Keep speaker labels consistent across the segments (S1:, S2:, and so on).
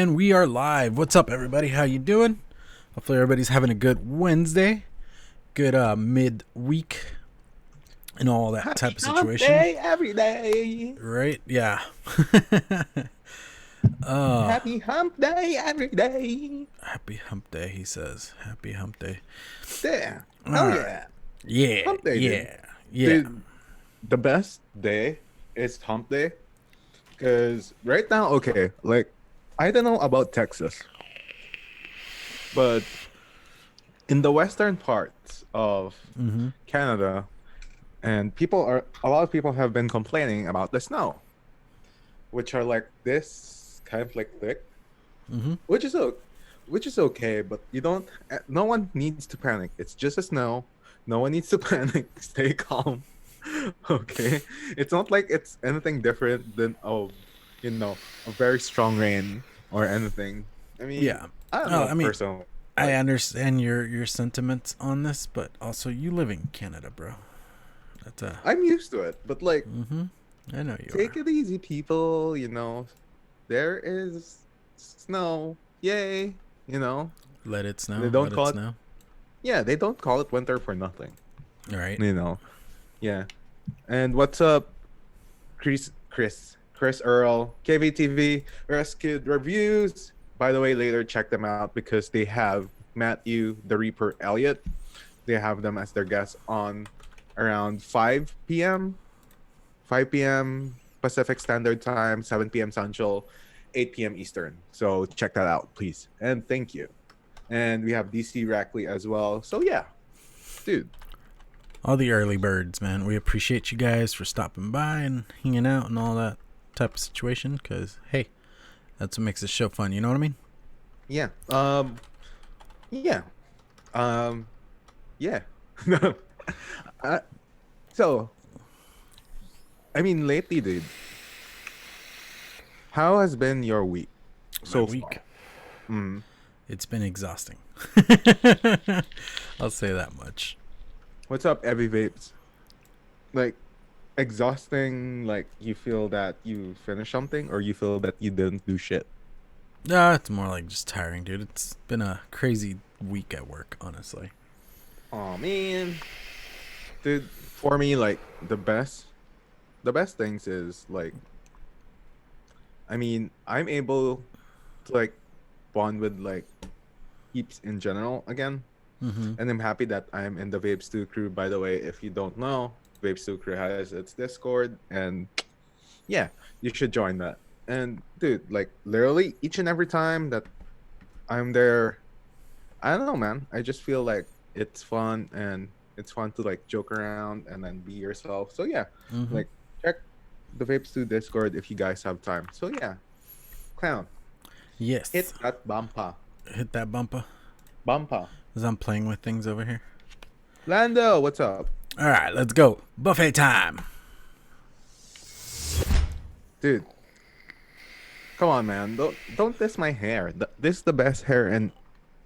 S1: And we are live. What's up, everybody? How you doing? Hopefully everybody's having a good Wednesday, good mid-week, and all that
S2: Happy
S1: type of
S2: hump
S1: situation.
S2: day every day.
S1: Right? Yeah.
S2: Happy hump day every day.
S1: Happy hump day, he says. Happy hump day.
S2: Yeah.
S1: All
S2: Hell
S1: right.
S2: yeah.
S1: Yeah.
S2: Hump day, dude.
S1: Yeah.
S2: Dude, the best day is hump day. Because right now, okay, like, I don't know about Texas, but in the western parts of Canada, and a lot of people have been complaining about the snow, which are like this kind of like thick, which is okay, but you don't. No one needs to panic. It's just a snow. No one needs to panic. Stay calm. Okay, it's not like it's anything different than a very strong rain or anything. I mean,
S1: Yeah.
S2: I don't
S1: Oh,
S2: know
S1: I mean,
S2: personally.
S1: I understand your sentiments on this, but also you live in Canada, bro. That's
S2: I'm used to it, but like,
S1: I know you
S2: take
S1: are.
S2: it easy, people. There is snow. Yay!
S1: Let it snow.
S2: They don't
S1: Let it
S2: call it.
S1: snow.
S2: Yeah, they don't call it winter for nothing.
S1: All right.
S2: Yeah. And what's up, Chris Earl, KVTV Rescued Reviews. By the way, later check them out because they have Matthew the Reaper Elliott. They have them as their guests on around 5 p.m. 5 p.m. Pacific Standard Time, 7 p.m. Central, 8 p.m. Eastern. So check that out, please. And thank you. And we have DC Rackley as well. So yeah, dude.
S1: All the early birds, man. We appreciate you guys for stopping by and hanging out and all that type of situation. Because hey, that's what makes this show fun. You know what I mean?
S2: Yeah. Yeah. Yeah. uh, so, I mean, lately, dude, how has been your week so
S1: week.
S2: far?
S1: It's been exhausting. I'll say that much.
S2: What's up, Evie Vapes? Like, exhausting, like you feel that you finished something or you feel that you didn't do shit?
S1: It's more like just tiring, dude. It's been a crazy week at work, honestly.
S2: Oh, man. Dude, for me, like, the best things is, like, I mean, I'm able to, like, bond with, like, peeps in general again. And I'm happy that I'm in the Vapes 2 crew. By the way, if you don't know, Vapes 2 crew has its Discord, and yeah, you should join that. And dude, like literally each and every time that I'm there, I don't know, man. I just feel like it's fun, and it's fun to like joke around and then be yourself. So yeah, like check the Vapes 2 Discord if you guys have time. So yeah, clown,
S1: Yes.
S2: hit that bumper.
S1: Hit that bumper.
S2: Bumper.
S1: As I'm playing with things over here.
S2: Lando, what's up?
S1: All right, let's go. Buffet time.
S2: Dude, come on, man. Don't diss my hair. This is the best hair in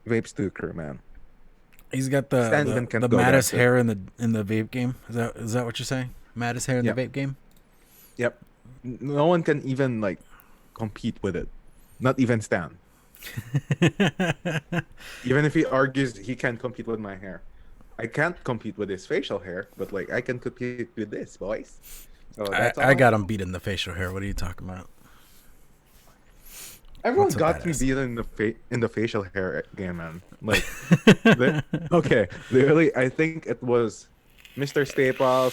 S2: Vapes 2 crew, man.
S1: He's got
S2: Stan
S1: the
S2: even can't
S1: the
S2: go
S1: maddest
S2: there,
S1: hair in the vape game. Is that what you're saying? Maddest hair in
S2: Yep.
S1: the vape game?
S2: Yep. No one can even like compete with it. Not even Stan. Even if he argues he can't compete with my hair. I can't compete with his facial hair, but like I can compete with this, boys. So that's
S1: I got him beat in the facial hair. What are you talking about?
S2: Everyone
S1: What's a
S2: got me
S1: badass?
S2: beat in the facial hair game, man. Like, okay, literally, I think it was Mr. Staple,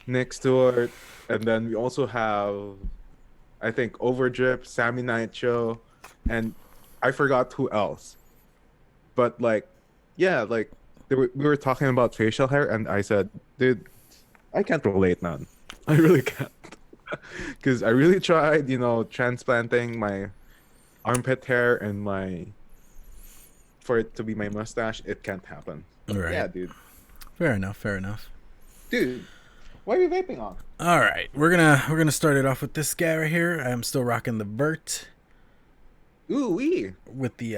S2: Nick Stewart, and then we also have, I think, Overdrip, Sammy Night Show, and I forgot who else. But like, yeah, like we were talking about facial hair, and I said, dude, I can't relate, man. I really can't. Because I really tried, transplanting my armpit hair and for it to be my mustache. It can't happen. But
S1: Right.
S2: yeah, dude.
S1: Fair enough.
S2: Dude, what are you vaping on?
S1: All right, we're gonna start it off with this guy right here. I'm still rocking the Vert
S2: Ooh wee.
S1: with the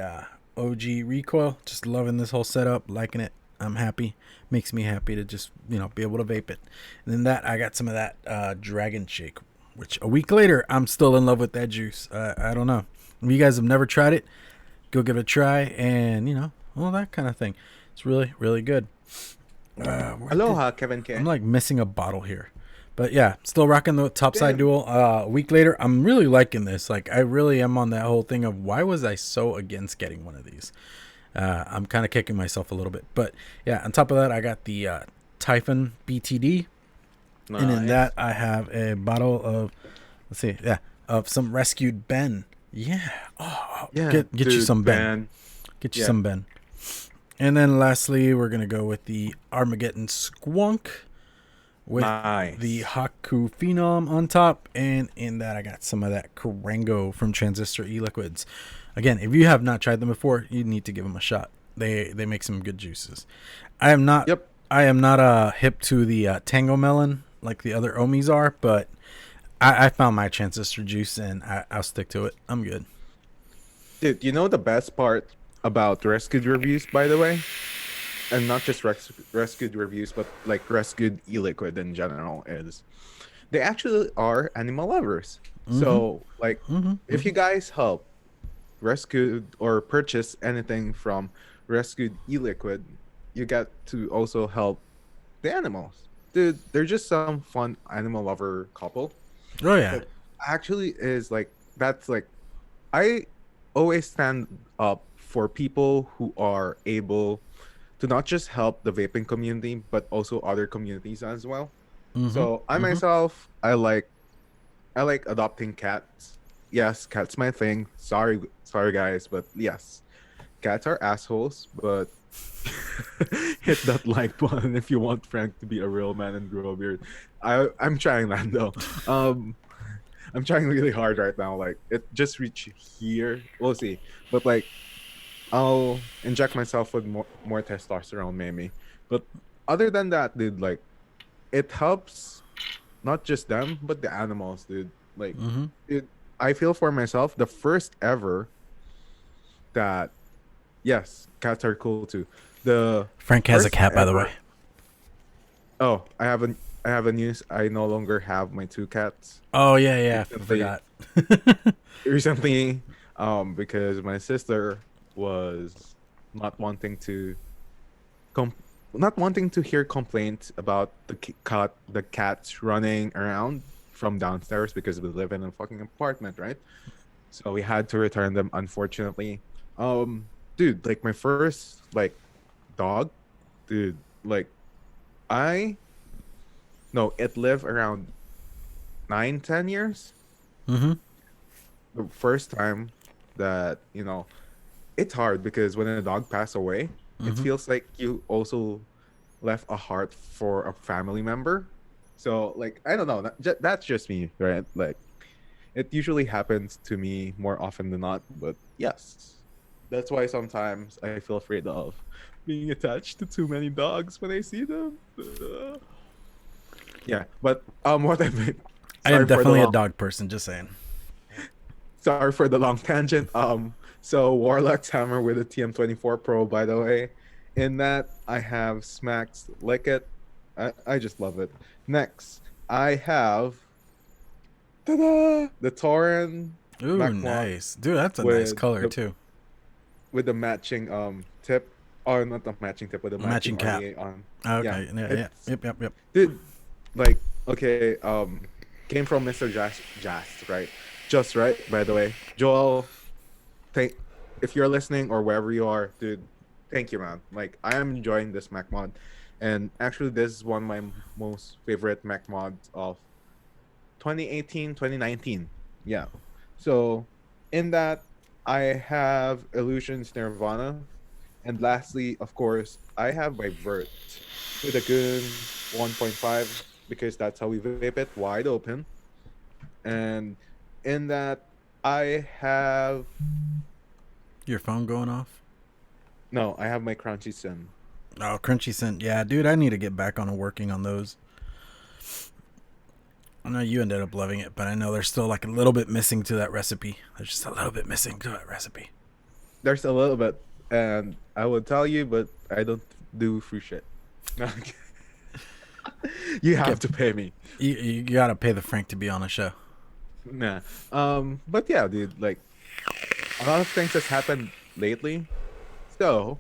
S1: OG recoil. Just loving this whole setup, liking it. I'm happy. Makes me happy to just be able to vape it. And then I got some of that Dragon Shake, which a week later I'm still in love with that juice. I don't know. If you guys have never tried it, go give it a try, and all that kind of thing. It's really, really good.
S2: Aloha, Kevin K.
S1: I'm like missing a bottle here. But yeah, still rocking the topside duel. A week later, I'm really liking this. Like, I really am on that whole thing of why was I so against getting one of these? I'm kind of kicking myself a little bit. But yeah, on top of that, I got the Typhon BTD.
S2: Nice.
S1: And in that, I have a bottle of, of some rescued Ben. Yeah. Oh,
S2: Yeah,
S1: get
S2: dude,
S1: you some Ben. Get you some Ben. And then lastly, we're going to go with the Armageddon Squonk with the Haku Phenom on top. And in that, I got some of that Karango from Transistor E-Liquids. Again, if you have not tried them before, you need to give them a shot. They make some good juices. I am not hip to the Tango Melon like the other Ohmies are, but I found my Transistor juice and I'll stick to it. I'm good.
S2: Dude, you know the best part about rescued reviews, by the way? And not just rescued reviews, but like rescued e-liquid in general, is they actually are animal lovers. So like if you guys help rescued or purchase anything from rescued e-liquid, you get to also help the animals. Dude, they're just some fun animal lover couple.
S1: Oh yeah.
S2: But actually is like, that's like, I always stand up for people who are able to not just help the vaping community, but also other communities as well. So I myself, I like adopting cats. Yes, cats my thing. Sorry guys, but yes, cats are assholes. But hit that like button if you want Frank to be a real man and grow a beard. I'm trying that though. I'm trying really hard right now. Like, it just reached here. We'll see. But like, I'll inject myself with more testosterone maybe. But other than that, dude, like, it helps not just them but the animals, dude. Like, I feel for myself the first ever that, yes, cats are cool too. The
S1: Frank has a cat, by the way.
S2: Oh, I have a news. I no longer have my 2 cats.
S1: Oh yeah, I forgot.
S2: Recently, because my sister was not wanting to hear complaints about the cats running around from downstairs, because we live in a fucking apartment, right? So we had to return them, unfortunately. Dude, like my first like dog, dude, like it lived around 9-10 years. The first time that, it's hard because when a dog passed away, it feels like you also left a heart for a family member. So like, I don't know, that's just me, right? Like, it usually happens to me more often than not, but yes, that's why sometimes I feel afraid of being attached to too many dogs when I see them. Yeah, but what
S1: I am definitely a dog person, just saying.
S2: Sorry for the long tangent. So Warlock's hammer with a TM24 Pro, by the way. In that, I have Smack's Lick It. I just love it. Next, I have the Tauren.
S1: Ooh, nice. Dude, that's a nice color too.
S2: With the matching tip. Oh, not the matching tip, with the matching
S1: cap.
S2: on.
S1: Okay, yeah. Yep.
S2: Dude, like, okay, came from Mr. Just, right? Just right, by the way. Joel, if you're listening or wherever you are, dude, thank you, man. Like, I am enjoying this Mac mod. And actually, this is one of my most favorite Mac mods of 2018, 2019. Yeah. So, in that, I have Illusions Nirvana. And lastly, of course, I have my Vert with a Goon 1.5, because that's how we vape it, wide open. And in that, I have...
S1: Your phone going off?
S2: No, I have my Crunchy Sin.
S1: Oh, Crunchy Sin. Yeah, dude, I need to get back on working on those. I know you ended up loving it, but I know there's still like a little bit missing to that recipe. There's just a little bit missing to that recipe.
S2: There's a little bit, and I would tell you, but I don't do free shit. You have to pay me.
S1: You gotta pay the Frank to be on a show.
S2: Nah. But yeah, dude, like, a lot of things has happened lately, so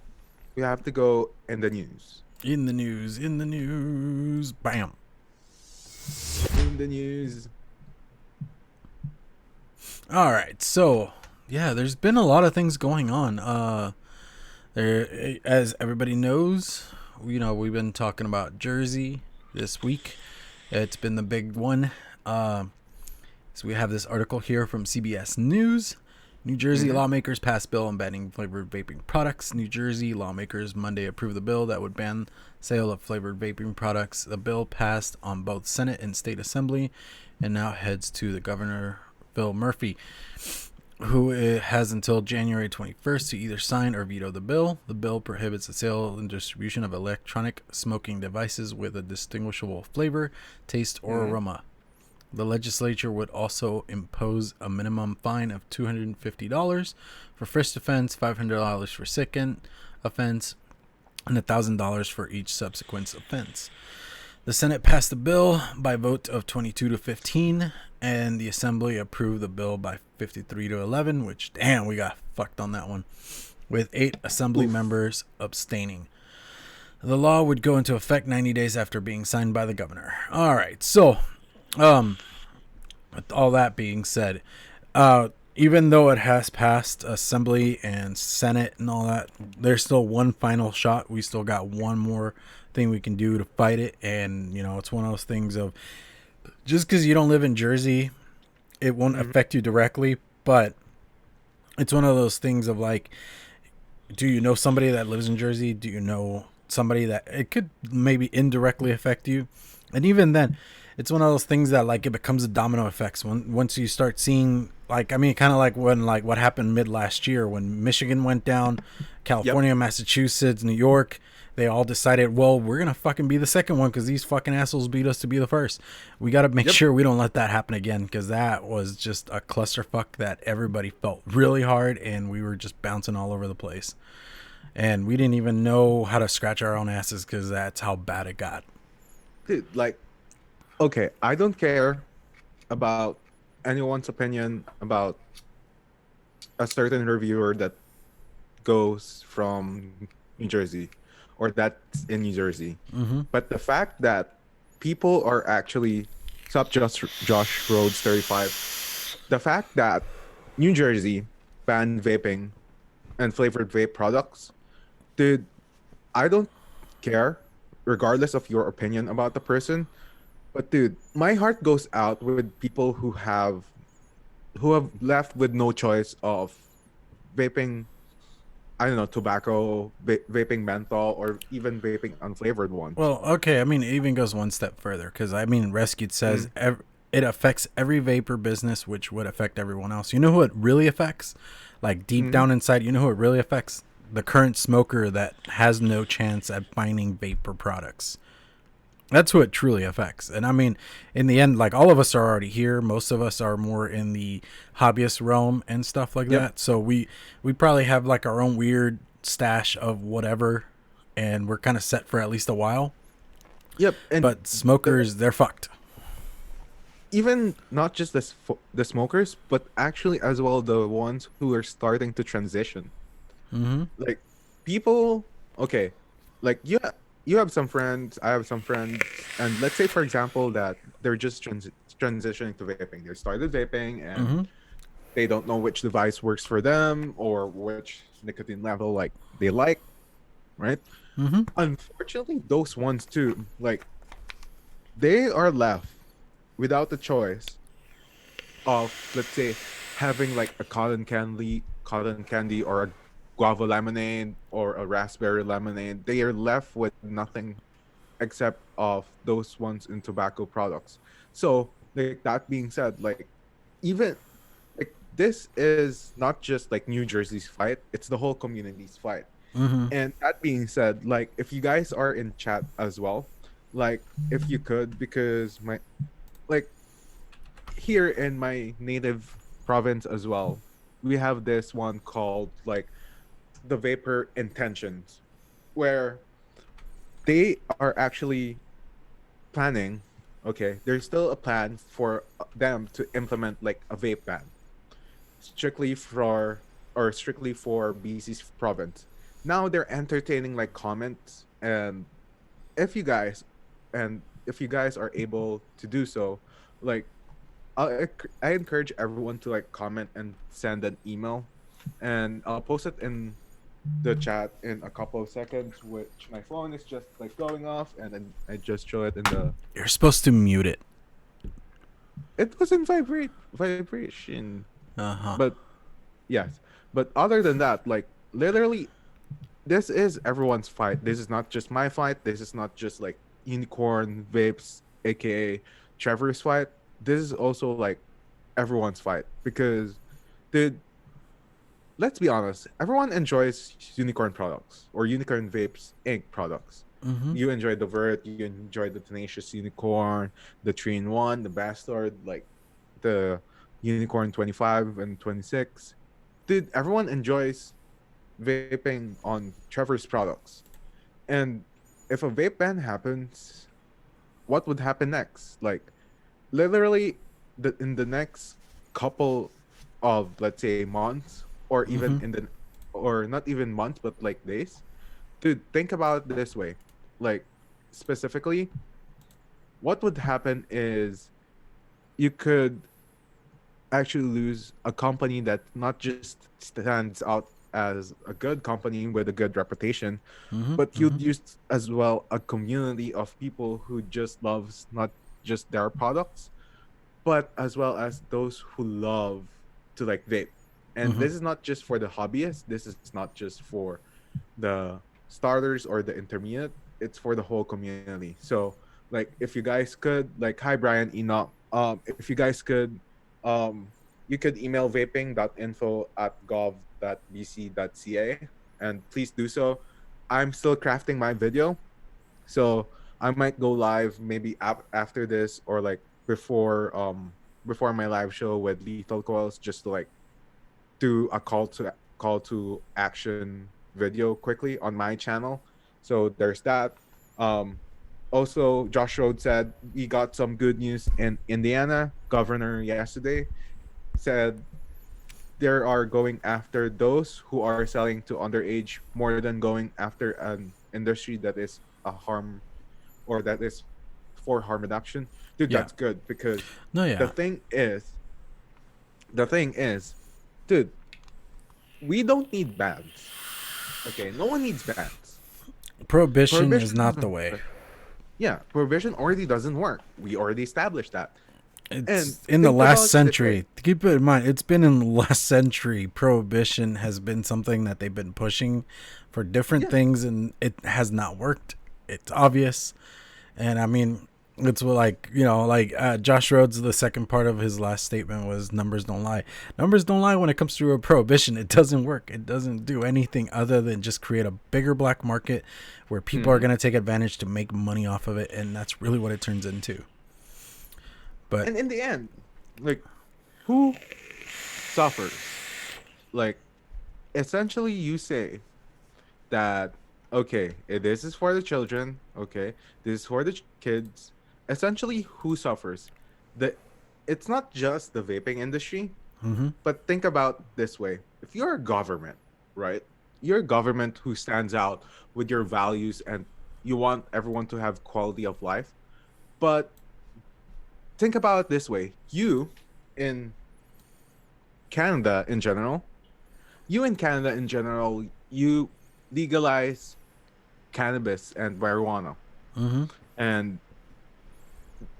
S2: we have to go in the news.
S1: In the news, in the news. Bam.
S2: In the news.
S1: All right, so yeah, there's been a lot of things going on. There, as everybody knows, we've been talking about Jersey this week. It's been the big one. So we have this article here from CBS News. New Jersey lawmakers pass bill on banning flavored vaping products. New Jersey lawmakers Monday approved the bill that would ban sale of flavored vaping products. The bill passed on both Senate and State Assembly and now heads to the Governor Phil Murphy, who has until January 21st to either sign or veto the bill. The bill prohibits the sale and distribution of electronic smoking devices with a distinguishable flavor, taste, or aroma. The legislature would also impose a minimum fine of $250 for first offense, $500 for second offense, and $1,000 for each subsequent offense. The Senate passed the bill by vote of 22 to 15, and the Assembly approved the bill by 53 to 11, which, damn, we got fucked on that one, with 8 Assembly members abstaining. The law would go into effect 90 days after being signed by the governor. All right, so with all that being said, even though it has passed Assembly and Senate and all that, there's still one final shot. We still got one more thing we can do to fight it. And, it's one of those things of just because you don't live in Jersey, it won't affect you directly. But it's one of those things of like, do you know somebody that lives in Jersey? Do you know somebody that it could maybe indirectly affect you? And even then, it's one of those things that like it becomes a domino effect once you start seeing, like, I mean, kind of like when, like, what happened mid last year when Michigan went down, California, Massachusetts, New York, they all decided, well, we're gonna fucking be the second one because these fucking assholes beat us to be the first. We got to make sure we don't let that happen again, because that was just a clusterfuck that everybody felt really hard, and we were just bouncing all over the place, and we didn't even know how to scratch our own asses because that's how bad it got.
S2: Dude, like, okay, I don't care about anyone's opinion about a certain reviewer that goes from New Jersey or that's in New Jersey. But the fact that people are actually, sup Josh Rhodes 35, the fact that New Jersey banned vaping and flavored vape products, dude, I don't care regardless of your opinion about the person. But dude, my heart goes out with people who have left with no choice of vaping, I don't know, tobacco, vaping menthol, or even vaping unflavored ones.
S1: Well, okay, I mean, it even goes one step further, because, I mean, Rescued says it affects every vapor business, which would affect everyone else. You know who it really affects? Like, deep down inside, you know who it really affects? The current smoker that has no chance at finding vapor products. That's who it truly affects. And I mean, in the end, like, all of us are already here. Most of us are more in the hobbyist realm and stuff like that. So we probably have like our own weird stash of whatever, and we're kind of set for at least a while. But smokers, they're fucked.
S2: Even not just the smokers, but actually as well the ones who are starting to transition. Like, people, okay, like, you have some friends, I have some friends, and let's say, for example, that they're just transitioning to vaping. They started vaping and they don't know which device works for them or which nicotine level like they like, right? Unfortunately, those ones too, like, they are left without the choice of, let's say, having like a cotton candy or a guava lemonade or a raspberry lemonade. They are left with nothing except of those ones in tobacco products. So, like, that being said, like, even like, this is not just like New Jersey's fight, it's the whole community's fight. And that being said, like, if you guys are in chat as well, like, if you could, because like, here in my native province as well, we have this one called like the Vapor Intentions, where they are actually planning, okay, there's still a plan for them to implement like a vape ban strictly for or strictly for BC's province. Now they're entertaining like comments, and if you guys if you guys are able to do so, like I encourage everyone to like comment and send an email, and I'll post it in the chat in a couple of seconds. Which my phone is just like going off, and then I just show it in the.
S1: You're supposed to mute it.
S2: It was in vibration,
S1: Uh-huh.
S2: but yes. But other than that, like literally, this is everyone's fight. This is not just my fight. This is not just like Unicorn Vapes, aka Trevor's fight. This is also like everyone's fight because, dude, let's be honest. Everyone enjoys Unicorn products or Unicorn Vapes Inc. products.
S1: Mm-hmm.
S2: You enjoy the Vert, you enjoy the Tenacious Unicorn, the 3-in-1, the Bastard, like the Unicorn 25 and 26. Dude, everyone enjoys vaping on Trevor's products. And if a vape ban happens, what would happen next? Like literally in the next couple of, let's say, months, or even
S1: Mm-hmm.
S2: in the, or not even months but like days. Dude, think about it this way. Like specifically, what would happen is you could actually lose a company that not just stands out as a good company with a good reputation,
S1: Mm-hmm.
S2: but
S1: Mm-hmm.
S2: you'd use as well a community of people who just loves not just their products, but as well as those who love to like vape. And
S1: Mm-hmm.
S2: this is not just for the hobbyists. This is not just for the starters or the intermediate. It's for the whole community. So like if you guys could, like, hi Brian Enoch, if you guys could, you could email vaping.info@gov.bc.ca, and please do so. I'm still crafting my video, so I might go live maybe after this, or like before my live show with Lethal Coils, just to like do a call to action video quickly on my channel. So there's that. Um, Also, Josh Rhodes said we got some good news in Indiana. Governor yesterday said they are going after those who are selling to underage more than going after an industry that is a harm, or that is for harm reduction. Dude,
S1: Yeah.
S2: that's good because
S1: No,
S2: the
S1: yeah.
S2: thing is, the thing is, dude, we don't need bans. Okay, no one needs bans.
S1: Prohibition is
S2: Prohibition
S1: not the
S2: doesn't
S1: way.
S2: work. Yeah, prohibition already doesn't work. We already established that. And
S1: It's in the
S2: think
S1: last
S2: about it this way.
S1: century. Keep it in mind, it's been in the last century. Prohibition has been something that they've been pushing for different
S2: Yeah.
S1: things, and it has not worked. It's obvious. And I mean, it's like, like Josh Rhodes, the second part of his last statement was numbers don't lie. Numbers don't lie when it comes to a prohibition. It doesn't work. It doesn't do anything other than just create a bigger black market where people are
S2: Mhm.
S1: going to take advantage to make money off of it. And that's really what it turns into. But
S2: And in the end, like, who suffers? Like, essentially, you say that, okay, this is for the children. Okay, this is for the kids. Essentially, who suffers? The It's not just the vaping industry.
S1: mm-hmm,
S2: But think about this way. If you're a government, right? You're a government who stands out with your values, and you want everyone to have quality of life. But think about it this way. In Canada in general, you legalize cannabis and marijuana.
S1: mm-hmm,
S2: And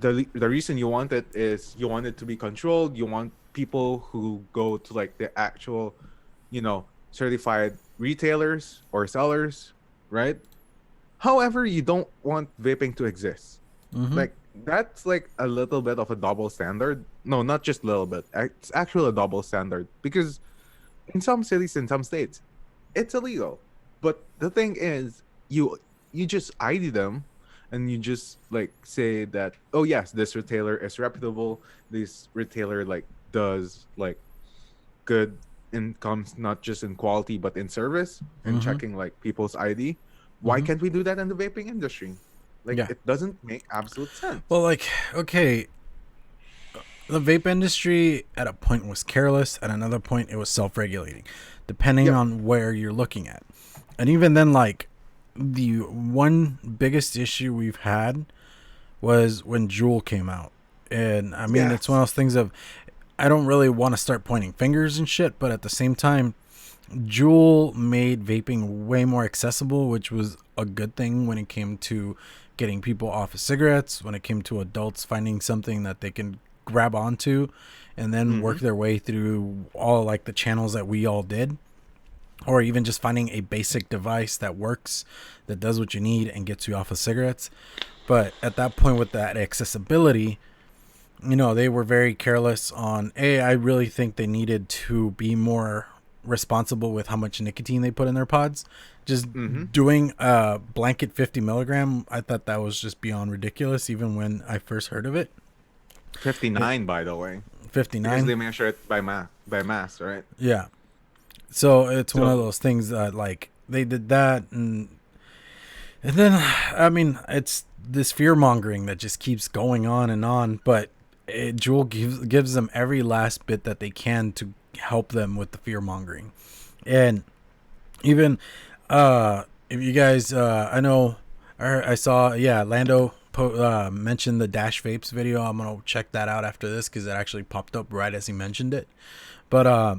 S2: the reason you want it is you want it to be controlled. You want people who go to like the actual, certified retailers or sellers, right? However, you don't want vaping to exist.
S1: mm-hmm.
S2: Like that's like a little bit of a double standard. No, not just a little bit. It's actually a double standard because in some cities, in some states, it's illegal. But the thing is, you just ID them, and you just like say that, oh yes, this retailer is reputable. This retailer like does like good incomes, not just in quality but in service, and
S1: Mm-hmm.
S2: checking like people's ID. Why
S1: Mm-hmm.
S2: can't we do that in the vaping industry? Like
S1: Yeah.
S2: it doesn't make absolute sense.
S1: Well, like, okay, the vape industry at a point was careless, at another point it was self-regulating, depending
S2: Yep.
S1: on where you're looking at. And even then, like, the one biggest issue we've had was when Juul came out. And I mean, it's one of those things of, I don't really want to start pointing fingers and shit, but at the same time, Juul made vaping way more accessible, which was a good thing when it came to getting people off of cigarettes, when it came to adults finding something that they can grab onto and then work their way through all like the channels that we all did, or even just finding a basic device that works, that does what you need and gets you off of cigarettes. But at that point, with that accessibility, you know, they were very careless on, I really think they needed to be more responsible with how much nicotine they put in their pods. Just doing a blanket 50 milligram, I thought that was just beyond ridiculous, even when I first heard of it.
S2: 59, by the way.
S1: 59.
S2: Because they measure it by mass, right?
S1: Yeah. So it's one of those things that, like, they did that, and then, I mean, it's this fear mongering that just keeps going on, but Juul gives them every last bit that they can to help them with the fear mongering. And even if you guys, I know, I saw, Lando mentioned the Dash Vapes video. I'm gonna check that out after this because it actually popped up right as he mentioned it. But I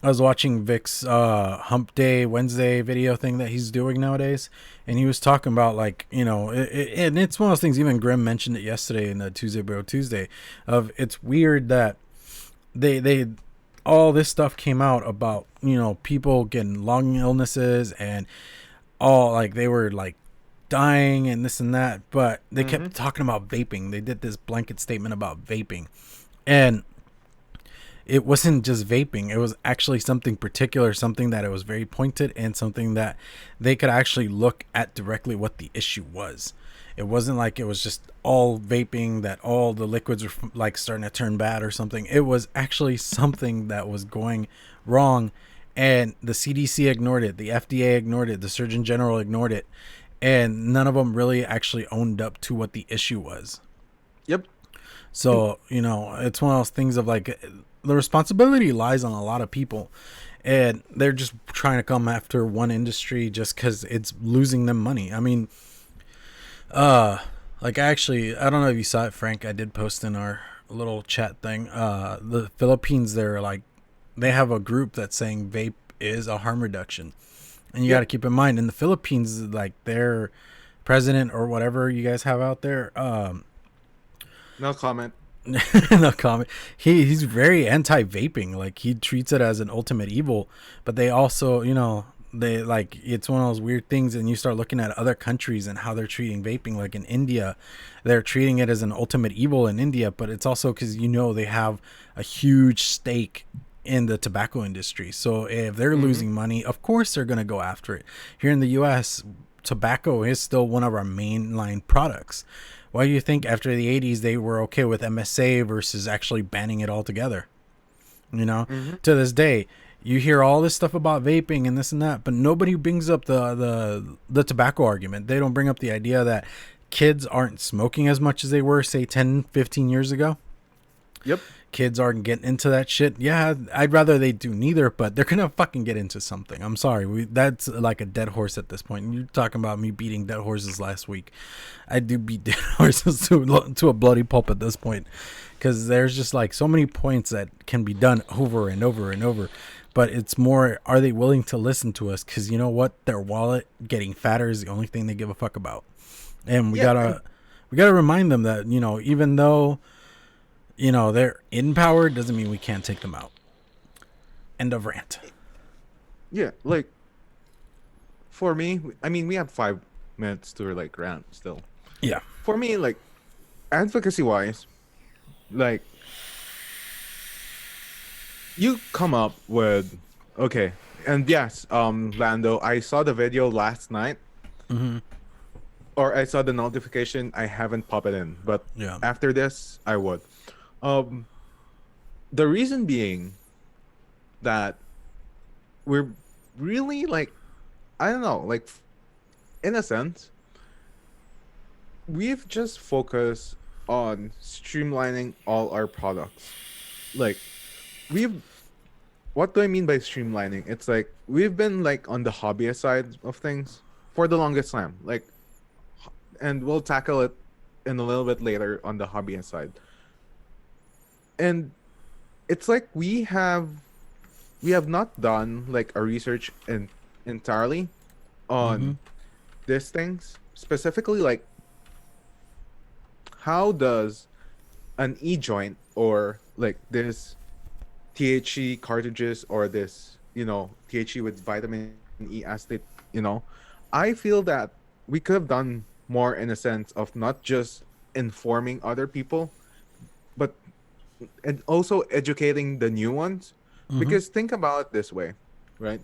S1: was watching Vic's Hump Day Wednesday video thing that he's doing nowadays, and he was talking about, like, you know, and it's one of those things. Even Grim mentioned it yesterday in the Tuesday Bro Tuesday. Of, it's weird that they all this stuff came out about, you know, people getting lung illnesses and all, like, they were like dying and this and that, but they kept talking about vaping. They did this blanket statement about vaping, and it wasn't just vaping. It was actually something particular, something that it was very pointed, and something that they could actually look at directly what the issue was. It wasn't like it was just all vaping, that all the liquids were like starting to turn bad or something. It was actually something that was going wrong, and the CDC ignored it, the FDA ignored it, the Surgeon General ignored it, and none of them really actually owned up to what the issue was.
S2: Yep.
S1: So, you know, it's one of those things of, like, the responsibility lies on a lot of people, and they're just trying to come after one industry just because it's losing them money. I mean, like, actually, I don't know if you saw it, Frank. I did post in our little chat thing. The Philippines, they're like, they have a group that's saying vape is a harm reduction, and you got to keep in mind, in the Philippines, like, their president or whatever you guys have out there,
S2: no comment.
S1: no comment. He's very anti-vaping. Like, he treats it as an ultimate evil, but they also, you know, they, like, it's one of those weird things, and you start looking at other countries and how they're treating vaping. Like in India, they're treating it as an ultimate evil in India, but it's also because, you know, they have a huge stake in the tobacco industry. So if they're losing money, of course they're going to go after it. Here in the US, tobacco is still one of our mainline products. Why do you think after the 80s they were okay with MSA versus actually banning it altogether? You know, to this day, you hear all this stuff about vaping and this and that, but nobody brings up the tobacco argument. They don't bring up the idea that kids aren't smoking as much as they were, say, 10, 15 years ago.
S2: Yep.
S1: Kids aren't getting into that shit. Yeah, I'd rather they do neither, but they're gonna fucking get into something. I'm sorry, that's like a dead horse at this point. You're talking about me beating dead horses last week. I do beat dead horses to a bloody pulp at this point, because there's just like so many points that can be done over and over and over. But it's more, are they willing to listen to us? Because you know what, their wallet getting fatter is the only thing they give a fuck about, and we gotta remind them that, you know, even though, you know, they're in power, doesn't mean we can't take them out. End of rant.
S2: Yeah, like, for me, I mean, we have 5 minutes to, like, rant still.
S1: Yeah.
S2: For me, like, advocacy wise, like, you come up with, okay, and yes, Lando, I saw the video last night, or I saw the notification. I haven't popped it in, but after this, I would. The reason being that we're really, like, I don't know, like, in a sense, we've just focused on streamlining all our products. Like we've what do I mean by streamlining? It's like we've been like on the hobbyist side of things for the longest time. Like and we'll tackle it in a little bit later on the hobbyist side. And it's like we have not done like a research entirely
S1: Mm-hmm.
S2: on these things. Specifically like how does an e-joint or like this THC cartridges or this, THC with vitamin E acetate, you know, I feel that we could have done more in a sense of not just informing other people, but and also educating the new ones.
S1: Mm-hmm.
S2: Because think about it this way, right?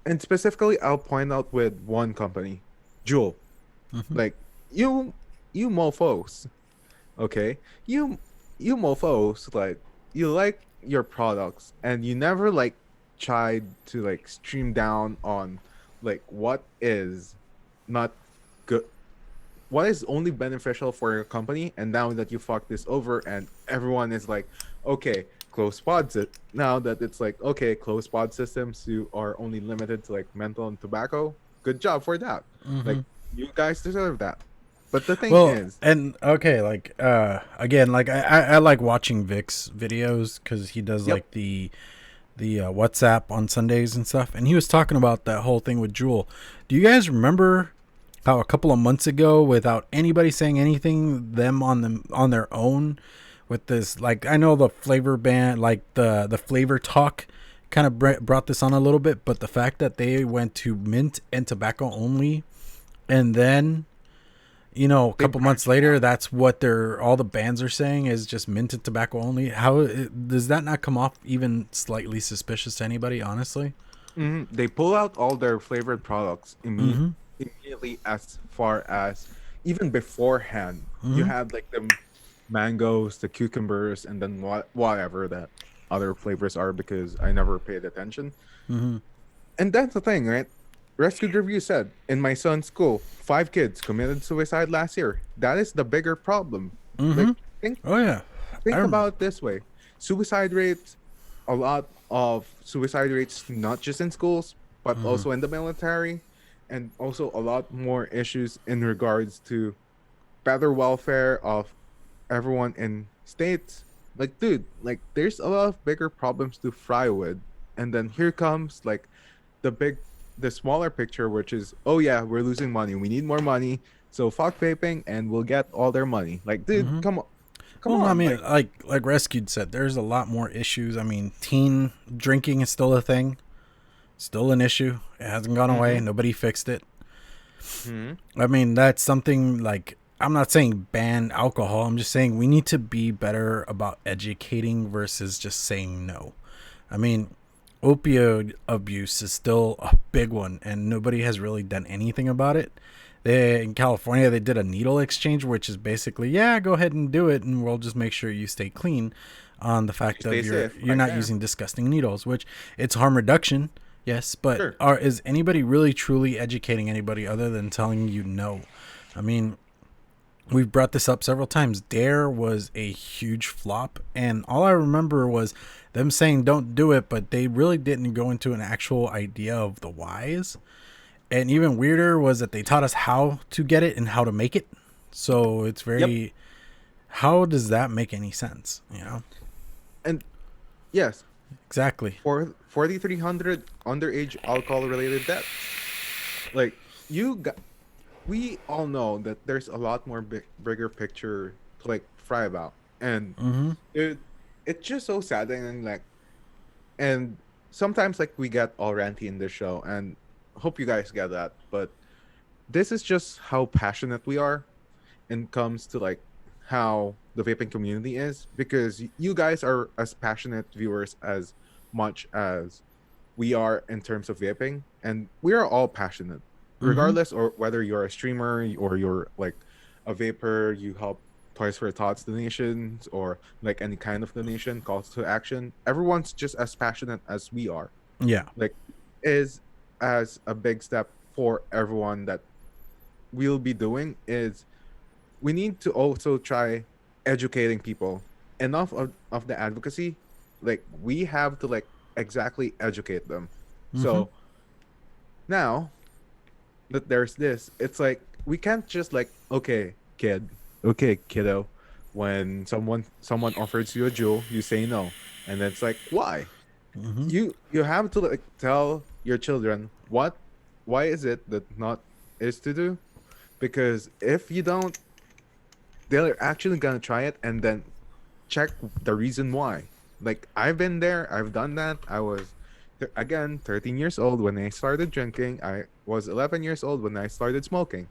S2: And specifically, I'll point out with one company, Juul.
S1: Mm-hmm.
S2: Like you mofos, okay? You mofos, like you like your products and you never like tried to like stream down on like what is not good, what is only beneficial for your company, and now that you fuck this over and everyone is like, okay, closed pods it now that it's like, okay, closed pod systems, you are only limited to like menthol and tobacco. Good job for that.
S1: Mm-hmm.
S2: Like you guys deserve that. But the thing
S1: Well,
S2: is,
S1: and okay, like again, like I like watching Vic's videos because he does
S2: yep.
S1: like the WhatsApp on Sundays and stuff, and he was talking about that whole thing with Jewel. Do you guys remember how a couple of months ago, without anybody saying anything, them on their own with this, like I know the flavor ban, like the flavor talk, kind of brought this on a little bit, but the fact that they went to mint and tobacco only, and then a
S2: They
S1: couple months
S2: branched
S1: later,
S2: out.
S1: that's what all the bands are saying is just mint and tobacco only. How does that not come off even slightly suspicious to anybody? Honestly.
S2: They pull out all their flavored products
S1: Mm-hmm.
S2: immediately, as far as even beforehand. You
S1: Mm-hmm.
S2: had like the mangoes, the cucumbers, and then whatever that other flavors are because I never paid attention.
S1: Mm-hmm.
S2: And that's the thing, right? Rescued Review said in my son's school, 5 kids committed suicide last year. That is the bigger problem.
S1: Mm-hmm.
S2: Like think
S1: Oh yeah.
S2: think
S1: I'm.
S2: about it this way: suicide rates, a lot of suicide rates, not just in schools, but
S1: Mm-hmm.
S2: also in the military, and also a lot more issues in regards to better welfare of everyone in states. Like, dude, like there's a lot of bigger problems to fry with. And then here comes like the big the smaller picture, which is, oh yeah, we're losing money. We need more money. So fuck vaping and we'll get all their money. Like, dude,
S1: Mm-hmm.
S2: come on. Come
S1: Well, no, I
S2: on.
S1: mean,
S2: Like,
S1: like Rescued said, there's a lot more issues. I mean, teen drinking is still a thing, still an issue. It hasn't gone away.
S2: mm-hmm.
S1: Nobody fixed it.
S2: Mm-hmm.
S1: I mean, that's something like I'm not saying ban alcohol. I'm just saying we need to be better about educating versus just saying no. I mean, opioid abuse is still a big one, and nobody has really done anything about it. In California, they did a needle exchange, which is basically, yeah, go ahead and do it, and we'll just make sure you stay clean. On the
S2: You
S1: fact
S2: stay
S1: of
S2: safe
S1: you're
S2: right
S1: not
S2: there.
S1: using disgusting needles, which it's harm reduction, yes, but
S2: Sure.
S1: is anybody really truly educating anybody other than telling you no? I mean, we've brought this up several times. Dare was a huge flop, and all I remember was them saying don't do it, but they really didn't go into an actual idea of the whys. And even weirder was that they taught us how to get it and how to make it. So it's
S2: Yep.
S1: very, how does that make any sense?
S2: And yes,
S1: Exactly.
S2: for 4,300 underage alcohol related deaths. Like, you got, we all know that there's a lot more bigger picture to like fry about. And
S1: Mm-hmm.
S2: it, it's just so saddening. Like, and sometimes like we get all ranty in this show, and hope you guys get that. But this is just how passionate we are and comes to like how the vaping community is, because you guys are as passionate viewers as much as we are in terms of vaping, and we are all passionate
S1: Mm-hmm.
S2: regardless, or whether you're a streamer or you're like a vapor, you help Toys for Tots donations or like any kind of donation, calls to action. Everyone's just as passionate as we are.
S1: Yeah.
S2: Like, is as a big step for everyone that we'll be doing is we need to also try educating people. Enough of the advocacy, like we have to like exactly educate them.
S1: Mm-hmm.
S2: So now that there's this, it's like we can't just like, okay, kid, okay, kiddo, when someone offers you a jewel, you say no, and then it's like, why?
S1: Mm-hmm.
S2: You have to like tell your children why is it that not is to do, because if you don't, they're actually gonna try it and then check the reason why. Like I've been there, I've done that. I was again 13 years old when I started drinking. I was 11 years old when I started smoking.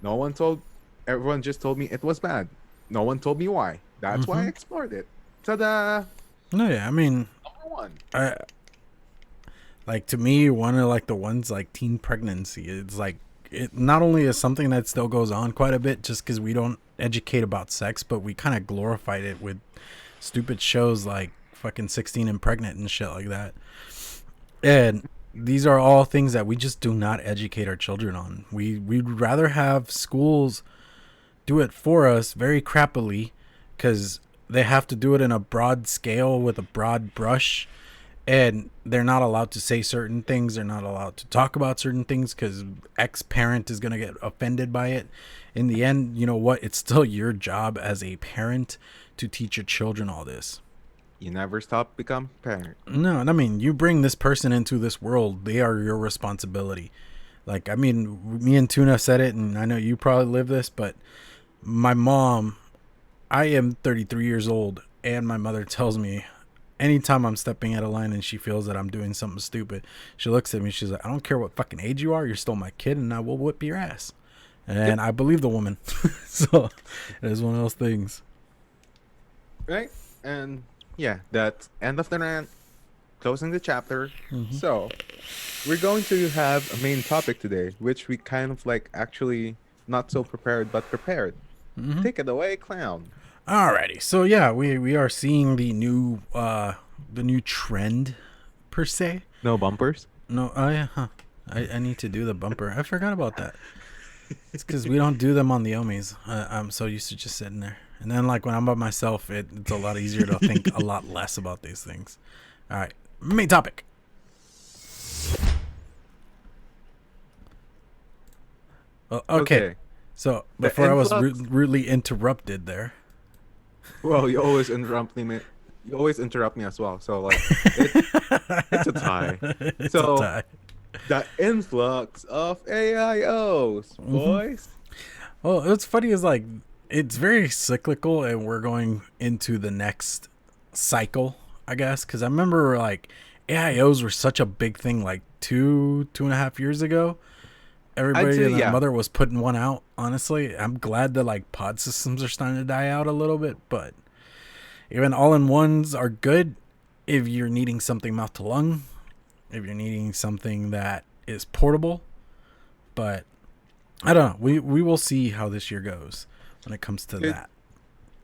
S2: No one told Everyone just told me it was bad. No one told me why. That's why I
S1: Mm-hmm.
S2: explored it. Ta-da!
S1: No, yeah. I mean,
S2: Number one.
S1: I like, to me, one of like the ones like teen pregnancy. It's like, it not only is something that still goes on quite a bit just because we don't educate about sex, but we kind of glorified it with stupid shows like fucking 16 and Pregnant and shit like that. And these are all things that we just do not educate our children on. We'd rather have schools do it for us very crappily, because they have to do it in a broad scale with a broad brush, and they're not allowed to say certain things, they're not allowed to talk about certain things because ex-parent is going to get offended by it. In the end, you know what, it's still your job as a parent to teach your children all this.
S2: You never stop become parent.
S1: No, I mean, you bring this person into this world, they are your responsibility. Like, I mean, me and Tuna said it, and I know you probably live this, but my mom, I am 33 years old, and my mother tells me anytime I'm stepping out of line and she feels that I'm doing something stupid, she looks at me, she's like, I don't care what fucking age you are, you're still my kid, and I will whip your ass. And
S2: Yep.
S1: I believe the woman. So it is one of those things.
S2: Right? And yeah, that's end of the rant. Closing the chapter.
S1: Mm-hmm.
S2: So we're going to have a main topic today, which we kind of like actually not so prepared, but prepared.
S1: Mm-hmm.
S2: Take it away, clown.
S1: Alrighty, so yeah, we are seeing the new trend per se.
S2: No bumpers.
S1: No, oh yeah, huh. I need to do the bumper. I forgot about that. It's because we don't do them on the Ohmies. I'm so used to just sitting there, and then like when I'm by myself, it's a lot easier to think a lot less about these things. All right, main topic. Okay. So before I was rudely interrupted there.
S2: Well, you always interrupt me. You always interrupt me as well. So like, it's a tie.
S1: It's
S2: so
S1: a tie.
S2: The influx of AIOs, boys.
S1: Well, what's funny is like it's very cyclical, and we're going into the next cycle, I guess. Because I remember like AIOs were such a big thing like 2.5 years ago. Everybody and their mother was putting one out. Honestly, I'm glad that like pod systems are starting to die out a little bit, but even all-in-ones are good if you're needing something mouth to lung, if you're needing something that is portable. But I don't know. We will see how this year goes when it comes to that.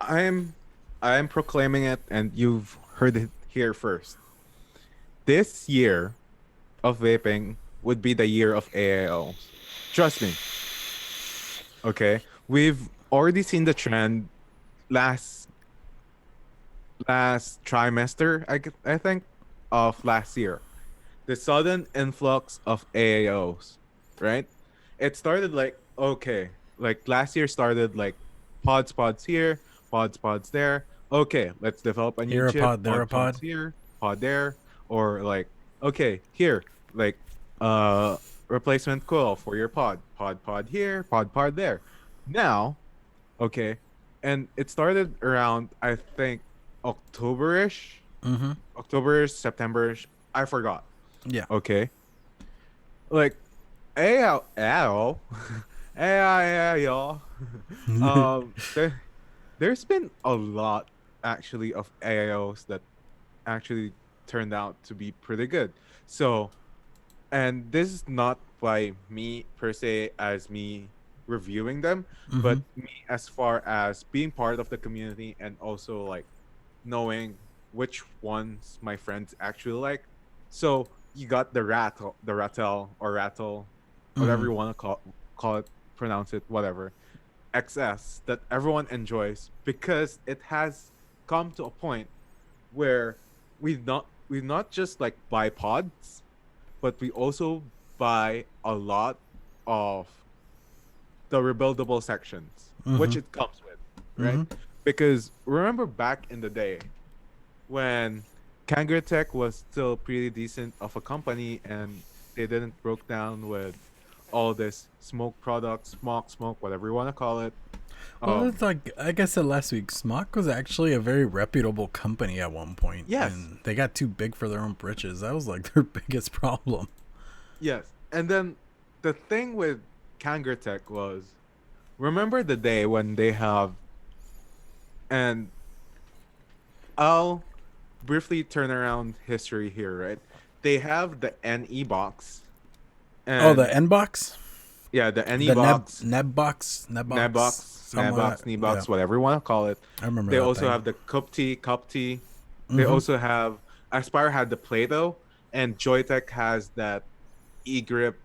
S2: I'm proclaiming it, and you've heard it here first. This year of vaping would be the year of AIO. Trust me. Okay, we've already seen the trend last trimester, I think, of last year. The sudden influx of AIOs, right? It started like, okay, like last year started like pods here, pods there. Okay, let's develop a new
S1: Here
S2: chip.
S1: a pod, there a pod.
S2: Pods here, pod there, or like, okay, here, like replacement coil for your pod here, pod there. Now, okay, and it started around, I think, October-ish, October-ish, September-ish, I forgot.
S1: Yeah.
S2: Okay. Like, AIO, there's been a lot actually of AIOs that actually turned out to be pretty good. So, and this is not by me per se as me reviewing them, but me as far as being part of the community and also like knowing which ones my friends actually like. So you got the rattle, whatever you want to call it, pronounce it, whatever. XS that everyone enjoys because it has come to a point where we not just like buy pods, but we also buy a lot of the rebuildable sections, which
S1: Mm-hmm.
S2: it comes with, right?
S1: Mm-hmm.
S2: Because remember back in the day when Kangaroo Tech was still pretty decent of a company and they didn't broke down with all this smoke products, smoke, whatever you want to call it.
S1: Well,
S2: Um,
S1: it's like I said last week, Smock was actually a very reputable company at one point,
S2: yes,
S1: and they got too big for their own britches. That was like their biggest problem.
S2: yes. And then the thing with Kangaroo Tech was, remember the day when they have, and I'll briefly turn around history here, right? They have the NE box,
S1: Oh, the
S2: and
S1: N box,
S2: yeah, the NE
S1: the
S2: box,
S1: Neb box,
S2: Nebox,
S1: something like
S2: Nebox,
S1: that. Yeah,
S2: Nebox, whatever you want to call it.
S1: I remember
S2: They
S1: that
S2: also
S1: thing.
S2: have the Cup T. They
S1: Mm-hmm.
S2: also have Aspire had the Play-Doh, and Joytech has that E-Grip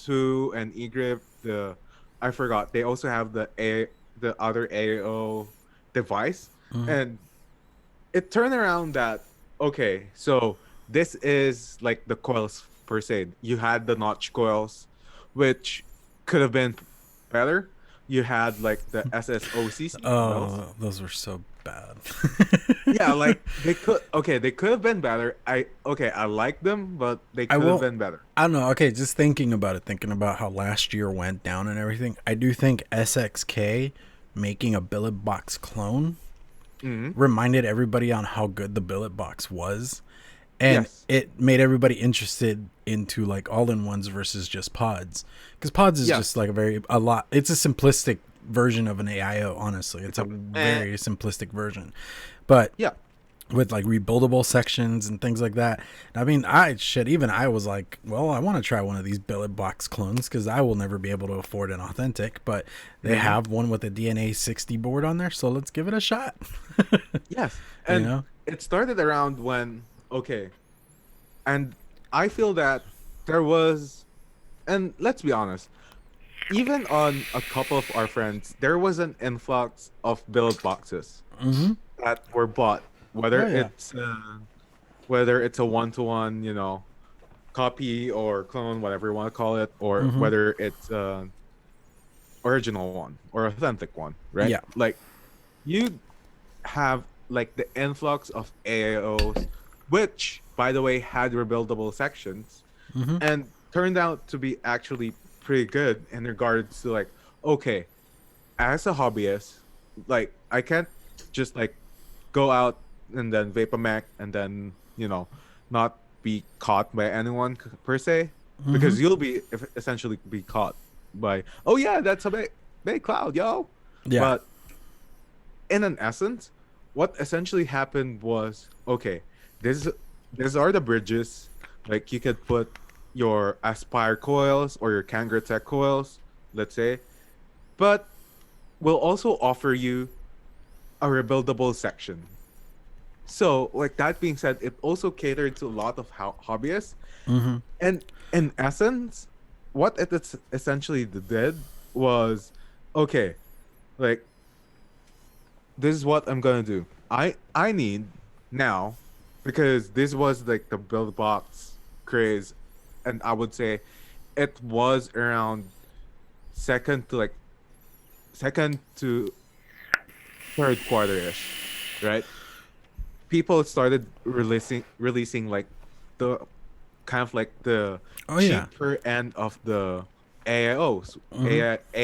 S2: 2 and E-Grip the I forgot. They also have the other AO device,
S1: Mm-hmm.
S2: and it turned around that okay, so this is like the coils per se. You had the notch coils, which could have been better. You had like the SSOCC coils.
S1: Oh, those were so bad.
S2: Yeah, like they could have been better. I like them, but they
S1: I
S2: could have
S1: won't.
S2: been better.
S1: I don't know. Okay, just thinking about it, thinking about how last year went down and everything. I do think SXK making a billet box clone
S2: Hmm.
S1: reminded everybody on how good the billet box was, and
S2: Yes.
S1: it made everybody interested into like all-in-ones versus just pods, because pods is just
S2: Yes.
S1: like a lot. It's a simplistic version of an AIO. Honestly, it's
S2: It's
S1: a
S2: a
S1: very simplistic version, but
S2: yeah.
S1: with like rebuildable sections and things like that. I mean, I was like, well, I want to try one of these billet box clones because I will never be able to afford an authentic, but they
S2: Hmm.
S1: have one with a DNA 60 board on there, so let's give it a shot.
S2: Yes.
S1: You
S2: And
S1: know?
S2: it started around when okay, and I feel that there was, and let's be honest, even on a couple of our friends, there was an influx of build boxes
S1: Mm-hmm.
S2: that were bought,
S1: Oh yeah.
S2: whether it's a one-to-one, copy or clone, whatever you want to call it, or
S1: Mm-hmm.
S2: whether it's original one or authentic one, right?
S1: Yeah.
S2: Like you have like the influx of AAOs, which by the way had rebuildable sections
S1: Mm-hmm.
S2: and turned out to be actually pretty good in regards to like, okay, as a hobbyist, like I can't just like go out and then vape a mech and then not be caught by anyone per se,
S1: Mm-hmm.
S2: because you'll be essentially be caught by, oh yeah, that's a big cloud, yo.
S1: Yeah.
S2: But in an essence, what essentially happened was okay, this these are the bridges. Like you could put your Aspire coils or your Kangaroo Tech coils, let's say, but we'll also offer you a rebuildable section. So, like that being said, it also catered to a lot of hobbyists.
S1: Mm-hmm.
S2: And in essence, what essentially did was okay, like this is what I'm gonna do. I need now, because this was like the build box craze, and I would say it was around second to like second to third quarter ish, right? People started releasing like the kind of like the
S1: Oh yeah.
S2: cheaper end of the AIOs,
S1: Mm-hmm.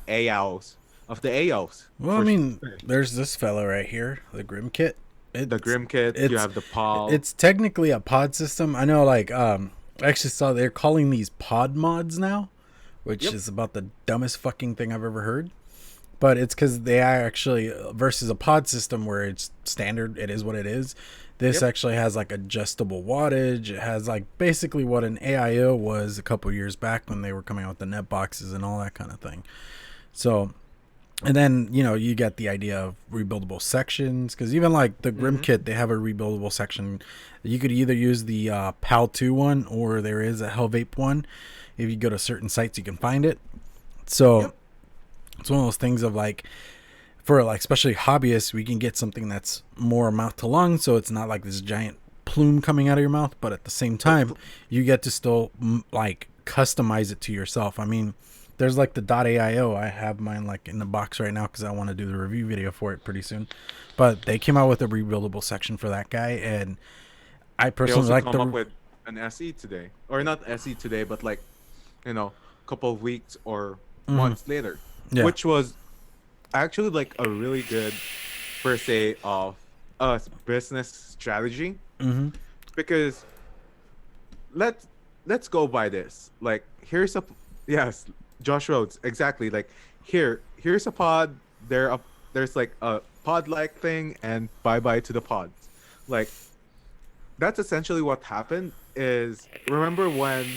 S2: AIOs of the AOs
S1: Well, I
S2: for
S1: mean,
S2: sure.
S1: there's this fella right here, the Grim Kit.
S2: The
S1: It's
S2: Grim Kit, you
S1: it's
S2: have the PAL.
S1: it's technically a pod system. I know, like, I actually saw they're calling these pod mods now, which
S2: Yep.
S1: is about the dumbest fucking thing I've ever heard. But it's because they are actually versus a pod system where it's standard. It is what it is. This
S2: Yep.
S1: actually has like adjustable wattage. It has like basically what an AIO was a couple years back when they were coming out with the net boxes and all that kind of thing. So, and then you get the idea of rebuildable sections, because even like the Grim
S2: Mm-hmm.
S1: Kit, they have a rebuildable section. You could either use the PAL 2 one, or there is a Hell Vape one. If you go to certain sites, you can find it. So
S2: Yep.
S1: It's one of those things of like, for like especially hobbyists, we can get something that's more mouth to lung, so it's not like this giant plume coming out of your mouth, but at the same time, you get to still like customize it to yourself. I mean, there's like the .aio. I have mine like in the box right now because I want to do the review video for it pretty soon. But they came out with a rebuildable section for that guy, and I
S2: They
S1: personally
S2: also
S1: like
S2: come up
S1: the.
S2: with an SE today, or not SE today, but like, couple of weeks or months later,
S1: Yeah.
S2: which was actually like a really good per se of a business strategy, because let's let's go by this. Like, here's a yes, Josh Rhodes, exactly. Like, here's a pod. There's like a pod like thing, and bye bye to the pods. Like, that's essentially what happened. Is remember when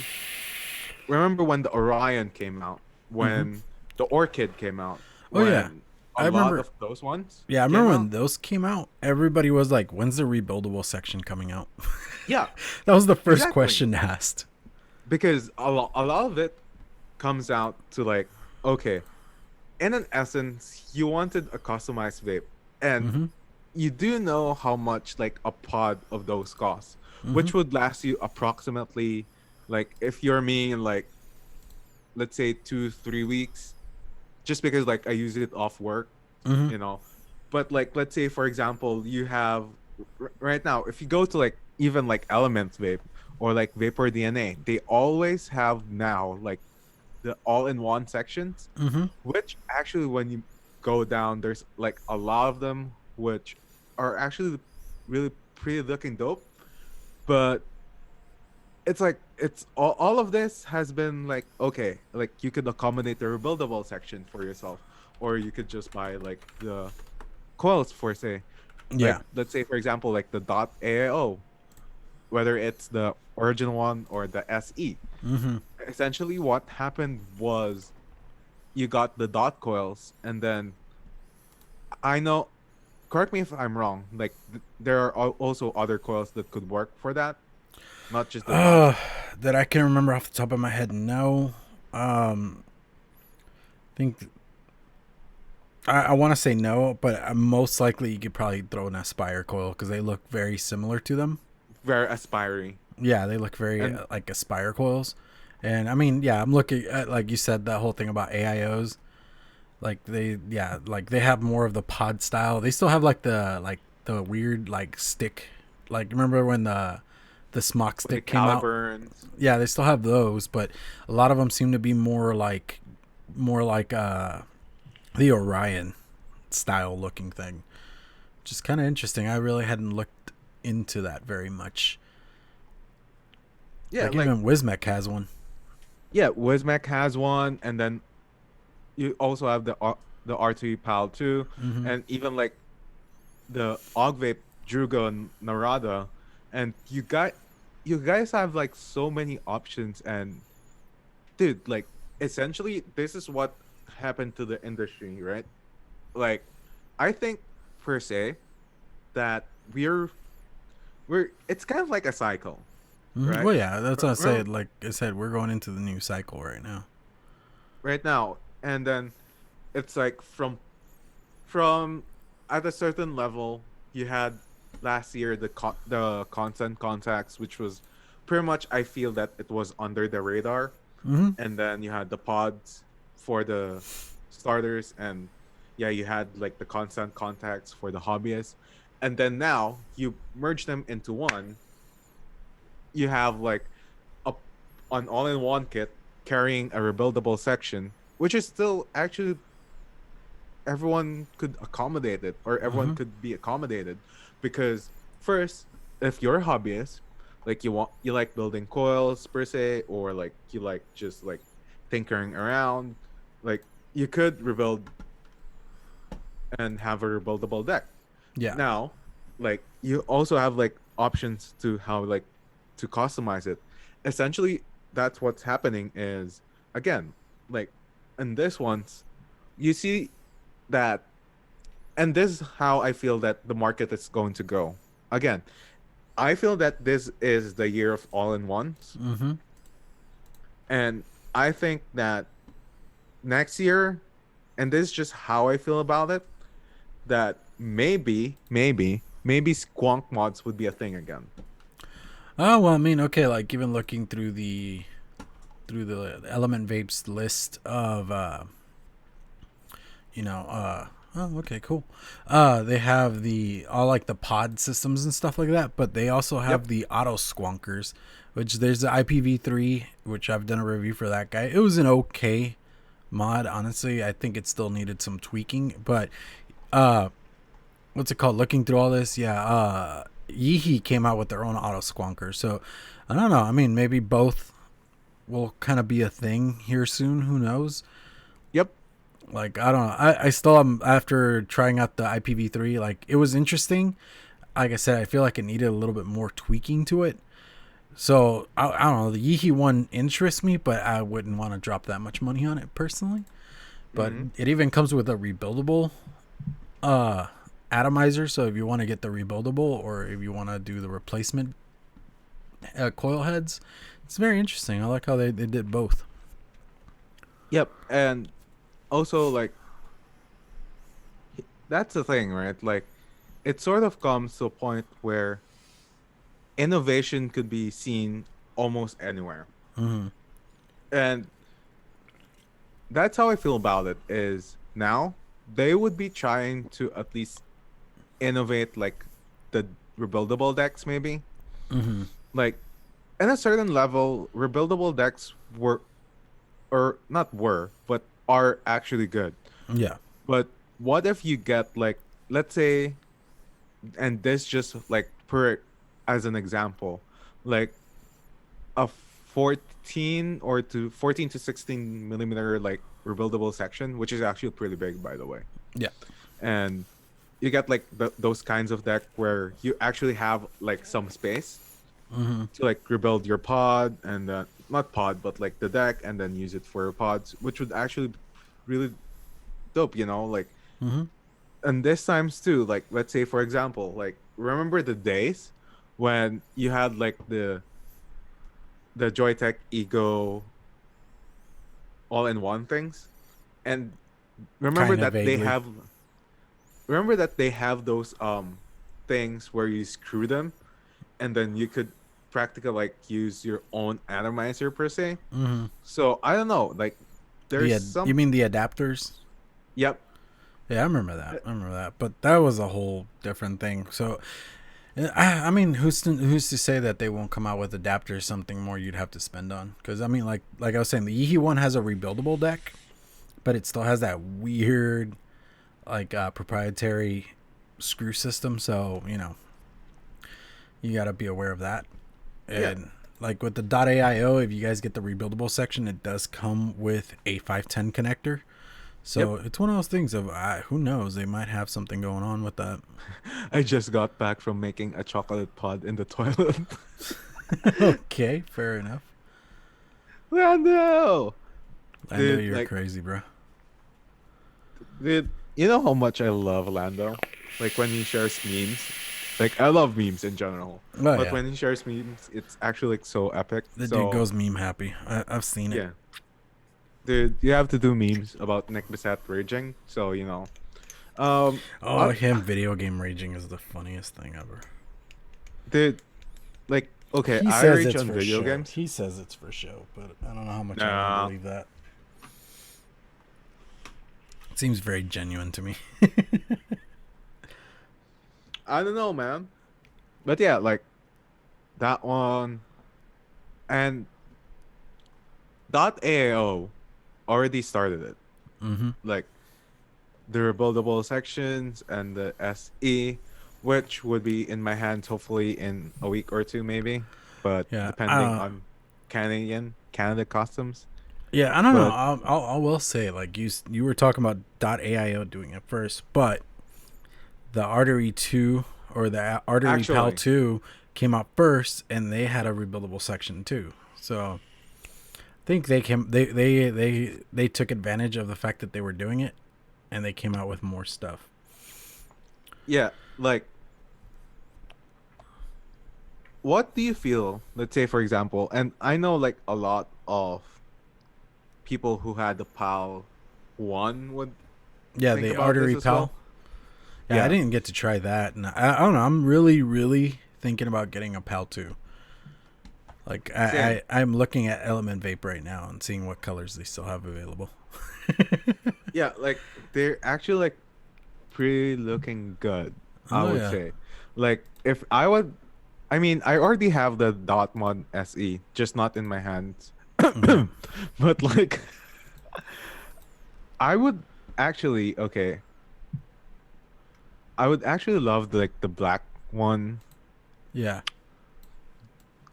S2: the Orion came out, when the Orchid came out,
S1: Oh yeah,
S2: when a
S1: I
S2: lot
S1: remember.
S2: of those ones
S1: Yeah, I
S2: came
S1: remember
S2: out.
S1: when those came out. Everybody was like, "When's the rebuildable section coming out?"
S2: Yeah,
S1: That was the first
S2: exactly.
S1: question asked.
S2: Because a lot of it comes out to like, okay, in an essence, you wanted a customized vape, and you do know how much like a pod of those costs, which would last you approximately, like, if you're me, in like, let's say 2-3 weeks, just because like I use it off work, you know. But like, let's say for example, you have right now, if you go to like even like Elements Vape or like Vapor DNA, they always have now like the all-in-one sections, which actually when you go down, there's like a lot of them which are actually really pretty looking dope. But it's like, it's all of this has been like, okay, like you could accommodate the rebuildable section for yourself, or you could just buy like the coils for, say, like,
S1: Yeah.
S2: let's say for example, like the dot AAO, whether it's the original one or the SE. Essentially what happened was, you got the dot coils, and then, I know, correct me if I'm wrong, like there are also other coils that could work for that, not just the dot.
S1: Uh, that I can remember off the top of my head. No. Think I want to say no, but most likely you could probably throw an Aspire coil because they look very similar to them.
S2: Very aspiring.
S1: Yeah, they look very
S2: And
S1: like Aspire coils. And I mean, yeah, I'm looking at, like you said, that whole thing about AIOs. Like like they have more of the pod style. They still have like the weird like stick. Like remember when the smock
S2: with the
S1: stick came out?
S2: caliburns.
S1: Yeah, they still have those, but a lot of them seem to be more like the Orion style looking thing. Which is kind of interesting. I really hadn't looked into that very much.
S2: Yeah,
S1: Like
S2: like,
S1: even Wismec has one.
S2: yeah, Wismac has one, and then you also have the R2 PAL 2, and even like the Ogvape Drugo and Narada, and you guys have like so many options. And dude, like, essentially this is what happened to the industry, right? Like, I think per se that we're it's kind of like a cycle, right?
S1: Well, yeah, that's what I
S2: Remember
S1: said. Like I said, we're going into the new cycle right now.
S2: right now, and then it's like, from at a certain level, you had last year the constant contacts, which was pretty much, I feel that it was under the radar. And then you had the pods for the starters, and yeah, you had like the constant contacts for the hobbyists. And then now you merge them into one. You have like a an all-in-one kit carrying a rebuildable section, which is still actually, everyone could accommodate it, or everyone could be accommodated. Because first, if you're a hobbyist, like you like building coils per se, or like you like just like tinkering around, like, you could rebuild and have a rebuildable deck.
S1: Yeah.
S2: Now, like, you also have like options to how, like, to customize it. Essentially, that's what's happening is, again, like, in this ones, you see that, and this is how I feel that the market is going to go. Again, I feel that this is the year of all-in-ones, and I think that next year, and this is just how I feel about it, that maybe squonk mods would be a thing again.
S1: Oh well, I mean, okay, like even looking through the Element Vapes list of oh, okay, cool. They have the all like the pod systems and stuff like that, but they also have
S2: Yep.
S1: the auto squonkers, which there's the IPv3, which I've done a review for that guy. It was an okay mod, honestly. I think it still needed some tweaking, but what's it called? Looking through all this, yeah, Yeehee came out with their own auto squonker, so I don't know. I mean, maybe both will kind of be a thing here soon. Who knows?
S2: Yep.
S1: Like, I don't know. I still am, after trying out the IPv3, like, it was interesting. Like I said, I feel like it needed a little bit more tweaking to it. So, I don't know. The Yeehee one interests me, but I wouldn't want to drop that much money on it personally. But it even comes with a rebuildable atomizer. So, if you want to get the rebuildable or if you want to do the replacement coil heads, it's very interesting. I like how they did both.
S2: Yep. And also, like, that's the thing, right? Like, it sort of comes to a point where innovation could be seen almost anywhere. And that's how I feel about it. Is now they would be trying to at least innovate, like, the rebuildable decks, maybe. Like, in a certain level, rebuildable decks were, or not were, but are actually good.
S1: Yeah.
S2: But what if you get, like, let's say, and this just like per as an example, like a 14 to 16 millimeter like rebuildable section, which is actually pretty big, by the way.
S1: Yeah.
S2: And you get like those kinds of deck where you actually have like some space to like rebuild your pod and not pod, but like the deck, and then use it for pods, which would actually be really dope, like. And this times too, like, let's say for example, like, remember the days when you had like the Joytech Ego all-in-one things, and remember
S1: Kinda
S2: that they
S1: vaguely.
S2: have those things where you screw them, and then you could practically like use your own atomizer per se. So I don't know, like, there's
S1: You
S2: some.
S1: mean the adapters?
S2: Yep.
S1: Yeah, I remember that. But that was a whole different thing. So, I mean, who's to say that they won't come out with adapters? Something more you'd have to spend on. Because I mean, like I was saying, the Yeehee one has a rebuildable deck, but it still has that weird, like, proprietary screw system. So you got to be aware of that.
S2: Yeah.
S1: And like with the .aio, if you guys get the rebuildable section, it does come with a 510 connector. So it's one of those things of who knows, they might have something going on with that.
S2: I just got back from making a chocolate pod in the toilet.
S1: Okay, fair enough.
S2: Lando, dude,
S1: You're
S2: like,
S1: crazy, bro.
S2: dude, you know how much I love Lando? Like, when he shares memes. Like, I love memes in general.
S1: Oh,
S2: But
S1: yeah.
S2: when he shares memes, it's actually like so epic.
S1: The
S2: So
S1: dude goes meme happy. I've seen it.
S2: yeah. Dude, you have to do memes about Nick Bissett raging. So,
S1: Oh,
S2: what,
S1: him video game raging is the funniest thing ever.
S2: dude, like, okay,
S1: He
S2: I
S1: says
S2: rage
S1: it's
S2: on
S1: for
S2: video
S1: show.
S2: games.
S1: He says it's for show, but I don't know how much I
S2: Nah.
S1: want to believe that. It seems very genuine to me.
S2: I don't know, man. But yeah, like, that one. And .aio already started it. Like, the rebuildable sections and the SE, which would be in my hands hopefully in a week or two, maybe. But
S1: Yeah,
S2: depending on Canada customs.
S1: yeah, I don't know.
S2: But
S1: I will say, like, you were talking about .aio doing it first, but the Artery 2 or the Artery
S2: actually,
S1: PAL 2 came out first, and they had a rebuildable section too. So I think they took advantage of the fact that they were doing it, and they came out with more stuff.
S2: yeah, like, what do you feel? Let's say, for example, and I know like a lot of people who had the PAL 1 would
S1: Yeah,
S2: think
S1: the
S2: about this
S1: artery
S2: as
S1: pal.
S2: well?
S1: Yeah, I didn't get to try that, and I don't know. I'm really thinking about getting a pal too. Like
S2: Same.
S1: I'm looking at Element Vape right now and seeing what colors they still have available.
S2: Yeah, like they're actually like pretty looking good, I
S1: Oh
S2: would
S1: yeah.
S2: say. Like if I would, I mean, I already have the Dot Mod SE, just not in my hands.
S1: Yeah.
S2: But like I would actually okay, I would actually love the black one
S1: Yeah.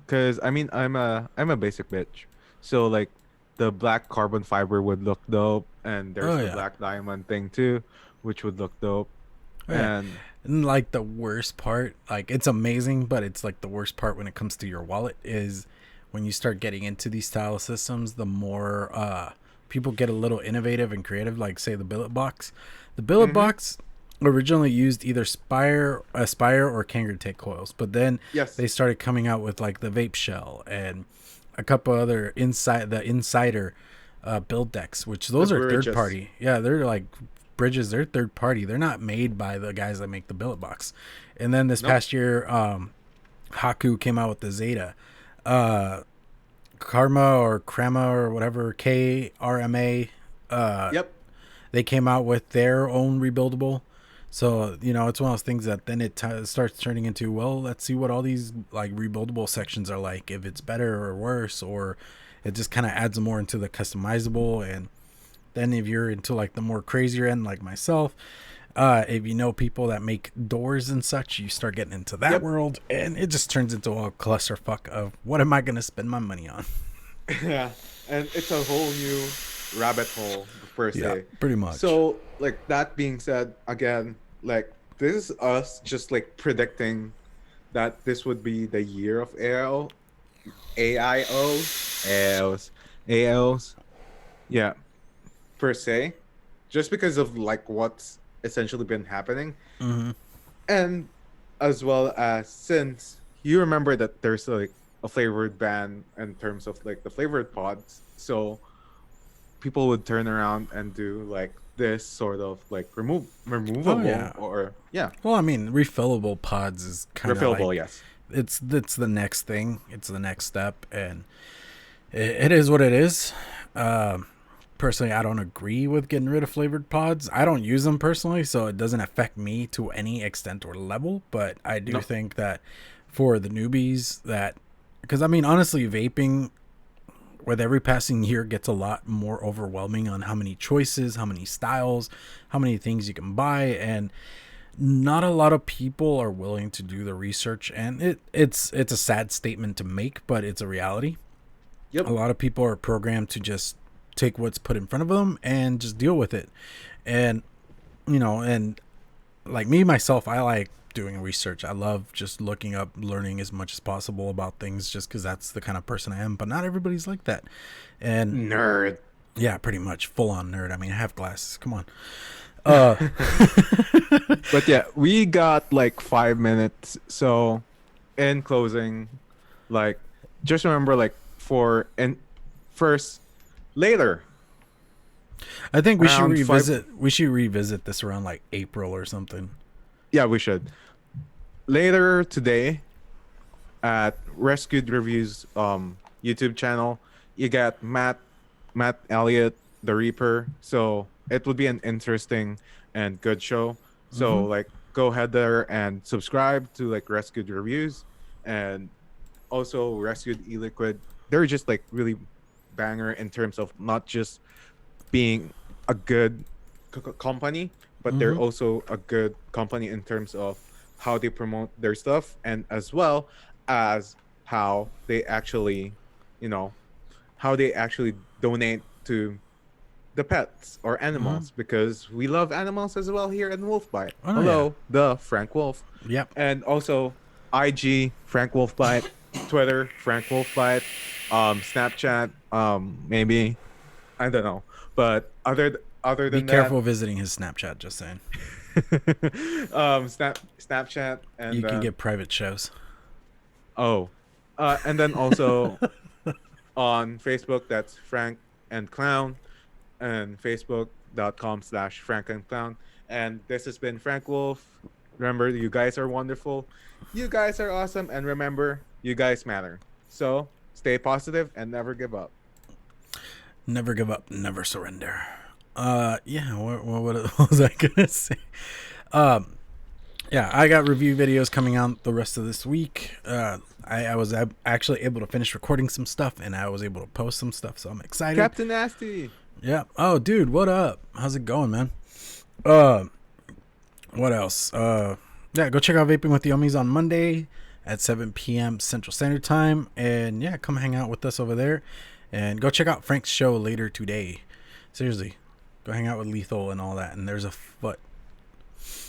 S2: cuz I mean, I'm a basic bitch. So like the black carbon fiber would look dope and there's
S1: Oh
S2: the
S1: yeah.
S2: black diamond thing too, which would look dope.
S1: Oh yeah.
S2: And
S1: And like the worst part, like it's amazing, but it's like the worst part when it comes to your wallet is when you start getting into these style systems, the more people get a little innovative and creative, like say the billet box. The billet
S2: mhm.
S1: box originally used either Aspire or Kangaroo Take coils, but then
S2: Yes.
S1: they started coming out with like the vape shell and a couple other insider build decks, which
S2: The
S1: those are third
S2: bridges.
S1: party. Yeah, they're like bridges. They're third party. They're not made by the guys that make the billet box. And then this
S2: Nope.
S1: past year, Haku came out with the Zeta, uh, Karma or Krama or whatever KRMA.
S2: Yep.
S1: They came out with their own rebuildable. So it's one of those things that then it starts turning into, well, let's see what all these like rebuildable sections are like, if it's better or worse, or it just kind of adds more into the customizable. And then if you're into like the more crazier end like myself, if you know people that make doors and such, you start getting into that
S2: Yep.
S1: world, and it just turns into a clusterfuck of what am I going to spend my money on.
S2: Yeah, and it's a whole new rabbit hole per
S1: Yeah,
S2: se.
S1: pretty much.
S2: So, like that being said, again, like this is us just like predicting that this would be the year of AIO, AIOs, AIOs, AIOs. Yeah, per se, just because of like what's essentially been happening,
S1: Mm-hmm.
S2: and as well as since you remember that there's like a flavored ban in terms of like the flavored pods, so people would turn around and do like this sort of like
S1: Oh
S2: removable
S1: yeah.
S2: or yeah,
S1: Well, I mean, refillable pods is kind of like
S2: refillable. Yes.
S1: it's the next thing. It's the next step, and it is what it is. Personally, I don't agree with getting rid of flavored pods. I don't use them personally, so it doesn't affect me to any extent or level. But I do
S2: No.
S1: think that for the newbies, that because I mean, honestly, vaping with every passing year gets a lot more overwhelming on how many choices, how many styles, how many things you can buy, and not a lot of people are willing to do the research. And it's a sad statement to make, but it's a reality. A
S2: Yep.
S1: lot of people are programmed to just take what's put in front of them and just deal with it. And and like me myself, I like doing research. I love just looking up, learning as much as possible about things just because that's the kind of person I am. But not everybody's like that. And
S2: Nerd.
S1: yeah, pretty much full on nerd. I mean, I have glasses. Come on. Uh
S2: But yeah, we got like 5 minutes. So in closing, like just remember like for and first later
S1: I think
S2: around five.
S1: we should revisit this around like April or something.
S2: Yeah, we should. Later today at Rescued Reviews YouTube channel, you got Matt Elliott, the Reaper. So it would be an interesting and good show. So
S1: Mhm.
S2: like go ahead there and subscribe to like Rescued Reviews and also Rescued E-Liquid. They're just like really banger in terms of not just being a good company, but they're
S1: Mhm.
S2: also a good company in terms of how they promote their stuff and as well as how they actually, you know, how they actually donate to the pets or
S1: Mhm.
S2: animals because we love animals as well here in Wolfbite.
S1: Oh yeah.
S2: Hello, the Frank Wolf.
S1: Yep.
S2: And also IG Frank Wolfbite, Twitter Frank Wolfbite, Snapchat, maybe I don't know, but other
S1: Be
S2: than that,
S1: careful visiting his Snapchat, just saying.
S2: Snapchat, and
S1: You can
S2: then
S1: get private shows.
S2: oh, and then also on Facebook, that's Frank and Clown, and Facebook facebook.com/frankandclown. And this has been Frank Wolf. Remember, you guys are wonderful. You guys are awesome. And remember, you guys matter. So stay positive and never give up.
S1: Never give up, never surrender. Yeah, what was I gonna say? Yeah, I got review videos coming out the rest of this week. I was actually able to finish recording some stuff, and I was able to post some stuff, so I'm excited.
S2: Captain Nasty.
S1: Yeah. Oh, dude, what up? How's it going, man? What else? Yeah, go check out Vaping with the Ohmies on Monday at 7 p.m. Central Standard Time, and yeah, come hang out with us over there, and go check out Frank's show later today. Seriously, go hang out with Lethal and all that. And there's a foot.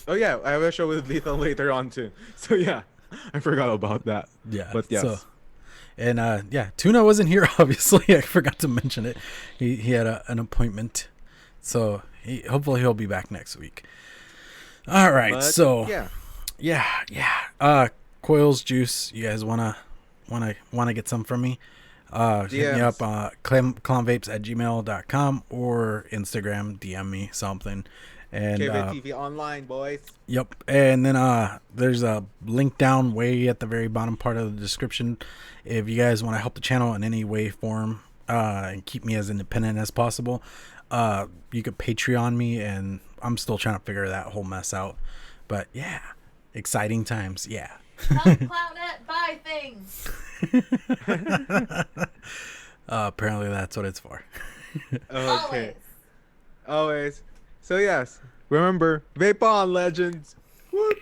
S2: Oh yeah, I have a show with Lethal later on too. So yeah, I forgot about that.
S1: Yeah,
S2: but yes.
S1: So, and yeah, Tuna wasn't here. Obviously, I forgot to mention it. He had an appointment, so hopefully he'll be back next week. All right,
S2: but,
S1: so
S2: yeah.
S1: Coils juice. You guys wanna get some from me? Hit me up clownvapes@gmail.com or Instagram, DM me something. And
S2: TV online, boys.
S1: Yep. And then there's a link down way at the very bottom part of the description if you guys want to help the channel in any way, form, and keep me as independent as possible. You could Patreon me, and I'm still trying to figure that whole mess out. But yeah, exciting times. Yeah.
S3: Help Clownette buy things.
S1: Apparently that's what it's for.
S2: Okay. Always. So yes, remember, vape on, legends. Woo, woo.